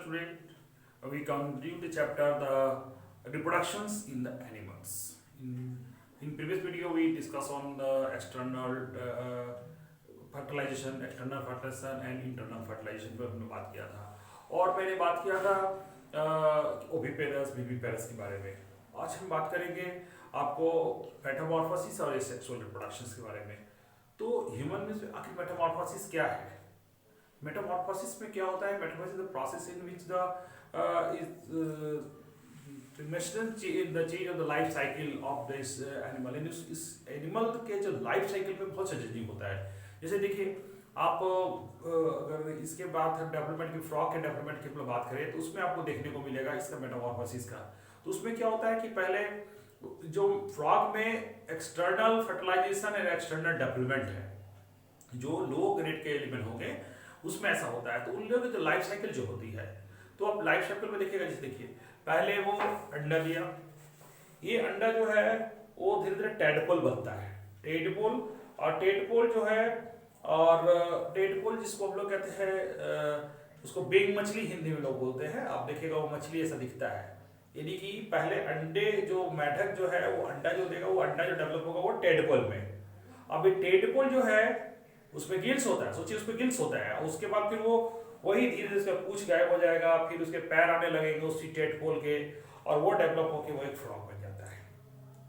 student. We continue the chapter the reproductions in the animals. In previous video we discussed on the external fertilization and internal fertilization पर हमने बात किया था और मैंने बात किया था ओविपेरस विविपेरस के बारे में. आज हम बात करेंगे आपको मेटामॉर्फोसिस और सेक्सुअल रिप्रोडक्शंस के बारे में. तो ह्यूमन में आखिर मेटामॉर्फोसिस क्या है? मेटामॉर्फोसिस में क्या होता है? Metamorphosis is the process in which the change of the life cycle of this animal. इस एनिमल के जो लाइफ साइकिल पे बहुत सा चेंजिंग होता है. जैसे देखिए आप अगर इसके बाद डेवलपमेंट की फ्रॉग के डेवलपमेंट की बात करें तो उसमें आपको देखने को मिलेगा इसका मेटामॉर्फोसिस का. तो उसमें क्या होता है कि पहले जो फ्रॉग में एक्सटर्नल फर्टिलाइजेशन और एक्सटर्नल डेवलपमेंट है, जो लो ग्रेड के एलिमेंट होंगे उसमें ऐसा होता है. तो उन लोगों की जो लाइफ साइकिल जो होती है, तो आप लाइफ साइकिल में देखिएगा. जैसे देखिए पहले वो अंडा दिया, ये अंडा जो है वो धीरे धीरे टेडपोल बनता है. टेडपोल और टेडपोल जो है और टेडपोल जिसको हम लोग कहते हैं उसको बेंग मछली हिंदी में लोग बोलते हैं. आप देखिएगा वो मछली ऐसा दिखता है. यानी कि पहले अंडे जो मेढक जो है वो अंडा जो देगा, वो अंडा जो डेवलप होगा वो टेडपोल में. अब ये टेडपोल जो है उसमें गिल्स होता है. सोचिए उसमें गिल्स होता है. उसके बाद फिर वो वही धीरे धीरे उसका पूंछ गायब हो जाएगा, फिर उसके पैर आने लगेंगे उसी टेडपोल के और वो डेवलप होकर वो एक फ्रॉग बन जाता है.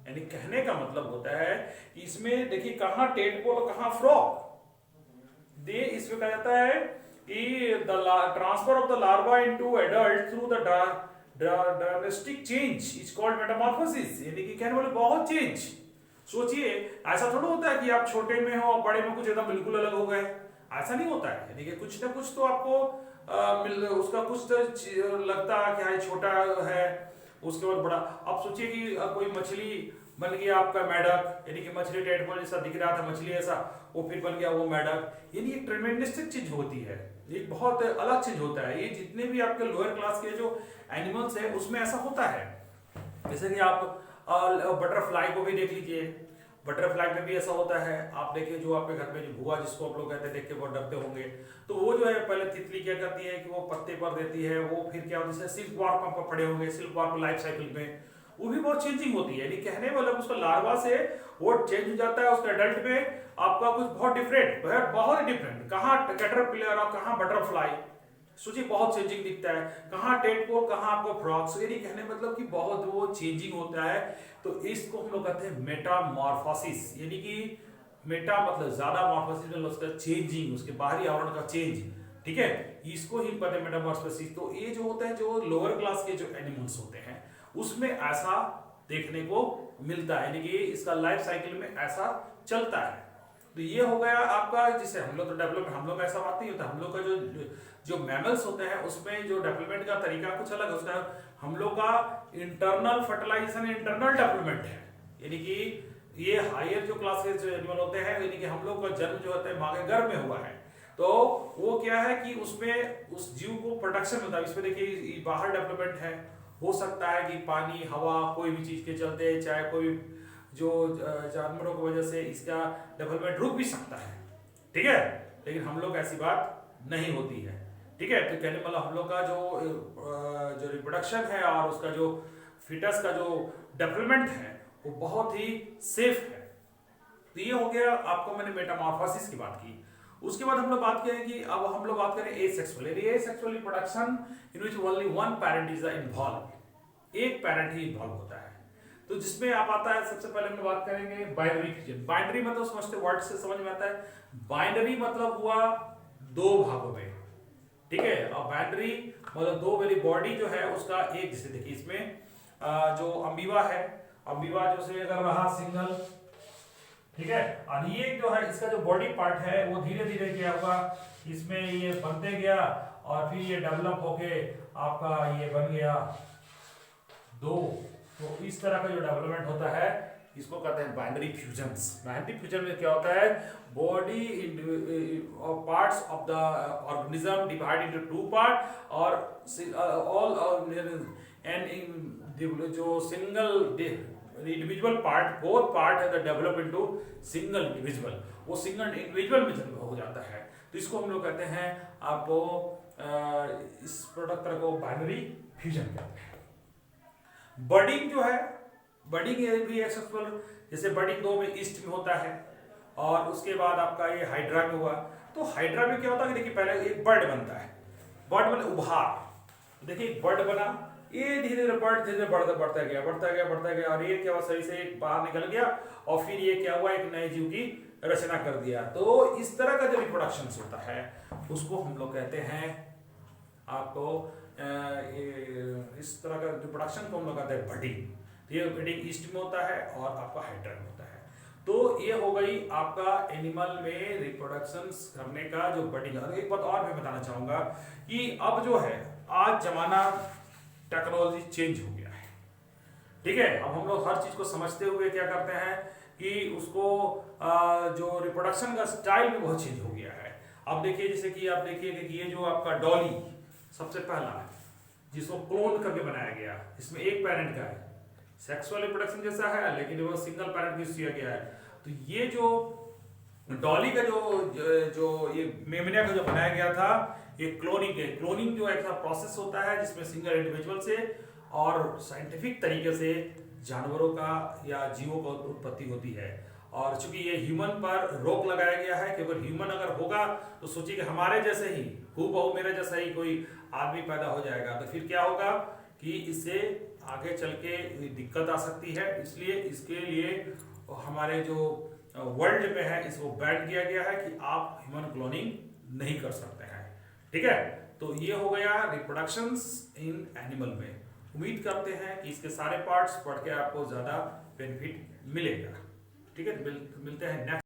यानी कहने का मतलब होता है कि इसमें देखिए कहाँ टेडपोल और कहाँ फ्रॉग. दे इसमें कहा जाता है कि the transfer of the larva into adult through the drastic change is called Metamorphosis. यानी कि कहने वाले बहुत चेंज. सोचिए ऐसा थोड़ा होता है कि आप छोटे में हो और बड़े में कुछ एकदम बिल्कुल अलग हो गए. ऐसा नहीं होता है. यानी कि कुछ ना कुछ तो आपको उसका कुछ तो लगता है कि हाँ छोटा है उसके बाद बड़ा. आप सोचिए कि कोई मछली बन गया आपका मेढक, यानी कि मछली टेडपोल जैसा दिख रहा था मछली ऐसा, वो फिर बन गया वो मेढक. यानी एक ट्रेमेंडस्टिक चीज होती है, एक बहुत अलग चीज होता है. ये जितने भी आपके लोअर क्लास के जो एनिमल्स है उसमें ऐसा होता है. जैसे कि आप बटरफ्लाई को भी देख लीजिए. बटरफ्लाई में भी ऐसा होता है. आप देखिए जो आपके घर में जो भुआ जिसको आप लोग कहते हैं, देख के बहुत डरते होंगे, तो वो जो है पहले तितली क्या करती है कि वो पत्ते पर देती है, वो फिर क्या होता है सिल्क वार्प आप पड़े होंगे. सिल्क वार्प लाइफ साइकिल में वो भी बहुत चेंजिंग होती है. यानी कहने मतलब उसका लार्वा से वो चेंज हो जाता है उसके एडल्ट में आपका कुछ बहुत डिफरेंट, बहुत डिफरेंट. कहाँ कैटरपिलर और कहाँ बटरफ्लाई. सोचिए बहुत चेंजिंग दिखता है. कहाँ टेडपोल कहाँ आपको फ्रॉग. यानी कहने मतलब कि बहुत वो चेंजिंग होता है. तो इसको हम लोग कहते हैं मेटामॉर्फोसिस. यानी कि मेटा मतलब ज्यादा, मॉर्फोसिस मतलब उसका चेंजिंग, उसके बाहरी आवरण का चेंज. ठीक है, इसको ही कहते हैं मेटामॉर्फोसिस. तो ये जो होता है जो लोअर क्लास के जो एनिमल्स होते हैं उसमें ऐसा देखने को मिलता है. यानी कि इसका लाइफ साइकिल में ऐसा चलता है. तो ये हो गया आपका. जिसे हम लोग तो डेवलपमेंट हम लोग ऐसा बात नहीं होता. हम लोग का जो मैमल्स होते हैं उसमें जो डेवलपमेंट का तरीका कुछ अलग होता है. हम लोग का इंटरनल फर्टिलाइजेशन इंटरनल डेवलपमेंट है. यानी कि ये हायर जो क्लास के जो एनिमल होते हैं, यानी कि हम लोग का जन्म जो होता है माँ के गर्भ में हुआ है, तो वो क्या है कि उसमें उस जीव को प्रोडक्शन होता है. इसमें देखिए बाहर डेवलपमेंट है. हो सकता है कि पानी हवा कोई भी चीज के चलते, चाहे कोई जो जानवरों की वजह से इसका डेवलपमेंट रुक भी सकता है. ठीक है, लेकिन हम लोग ऐसी बात नहीं होती है. ठीक है, तो कहने वाला हम लोग का जो रिप्रोडक्शन है और उसका जो फिटस का जो डेवलपमेंट है वो बहुत ही सेफ है. तो ये हो गया आपको मैंने मेटामॉर्फोसिस की बात की. उसके बाद हम लोग बात करें कि अब हम लोग बात करें asexual. Asexual reproduction in which only one parent is involve. एक पैरेंट ही इन्वॉल्व होता है. तो जिसमें आप आता है सबसे पहले हम बात करेंगे बाइनरी फ्यूजन. बाइनरी मतलब समझते वर्ड से समझ में आता है. बाइनरी मतलब हुआ दो भागों में. ठीक है, और बाइनरी मतलब दो वाली बॉडी जो है उसका एक. जैसे देखिए इसमें जो अमीबा है, अमीबा जो से अगर रहा सिंगल, ठीक है, और ये जो है इसका जो बॉडी पार्ट है वो धीरे धीरे क्या होगा इसमें ये बनते गया और फिर ये डेवलप होके आपका ये बन गया दो. तो इस तरह का जो डेवलपमेंट होता है इसको कहते हैं बाइनरी फ्यूजन्स. बाइनरी फ्यूजन में क्या होता है body parts of the organism divide into two part और ऑल एंड जो single individual part both part है डेवलप इनटू सिंगल इंडिविजुअल. वो सिंगल इंडिविजुअल में हो जाता है. तो इसको हम लोग कहते हैं आपको इस प्रोडक्ट तरह को बाइनरी फ्यूजन कहते हैं। बर्डिंग जो है, बर्डिंग भी एक सक्सेसफुल, जैसे बर्डिंग 2 में ईस्ट में होता है और उसके बाद आपका ये हाइड्रा में हुआ। तो हाइड्रा में क्या होता है कि देखिए पहले एक बर्ड बनता है, बर्ड मतलब उभार। देखिए एक बर्ड बना, ये धीरे धीरे बर्ड धीरे बढ़ता बढ़ता गया बढ़ता गया बढ़ता गया और ये क्या हुआ, सही से एक बाहर निकल गया और फिर ये क्या हुआ, एक नए जीव की रचना कर दिया। तो इस तरह का जो रिप्रोडक्शन होता है उसको हम लोग कहते हैं, आपको इस तरह का रिप्रोडक्शन को हम लोग कहते हैं बर्डिंग। ये बर्डिंग ईस्ट में होता है और आपका हाइड्रा में होता है। तो ये हो गई आपका एनिमल में रिप्रोडक्शन करने का जो बर्डिंग। एक बात और मैं बताना चाहूंगा कि अब जो है आज जमाना टेक्नोलॉजी चेंज हो गया है, ठीक है। अब हम लोग हर चीज को समझते हुए क्या करते हैं कि उसको जो रिप्रोडक्शन का स्टाइल भी बहुत चेंज हो गया है। अब देखिए जैसे कि आप देखिए कि ये जो आपका डॉली सबसे पहला है जिसको क्लोन करके बनाया गया, इसमें एक पेरेंट का है, सेक्सुअल रिप्रोडक्शन जैसा है लेकिन वो सिंगल पेरेंट यूज किया गया है। तो ये जो डॉली का जो ये मेमनिया का जो बनाया गया था, ये क्लोनिंग है। क्लोनिंग जो ऐसा प्रोसेस होता है जिसमें सिंगल इंडिविजुअल से और साइंटिफिक तरीके से जानवरों का या जीवों का उत्पत्ति होती है। और चूंकि ये ह्यूमन पर रोक लगाया गया है कि अगर ह्यूमन अगर होगा तो सोचिए कि हमारे जैसे ही हूबहू मेरे जैसा ही कोई आदमी पैदा हो जाएगा, तो फिर क्या होगा कि इससे आगे चल के दिक्कत आ सकती है। इसलिए इसके लिए हमारे जो वर्ल्ड में है इसको बैन किया गया है कि आप ह्यूमन क्लोनिंग नहीं कर सकते हैं, ठीक है। तो ये हो गया रिप्रोडक्शंस इन एनिमल में। उम्मीद करते हैं कि इसके सारे पार्ट्स पढ़ के आपको ज्यादा बेनिफिट मिलेगा, ठीक है। मिलते हैं नेक्स्ट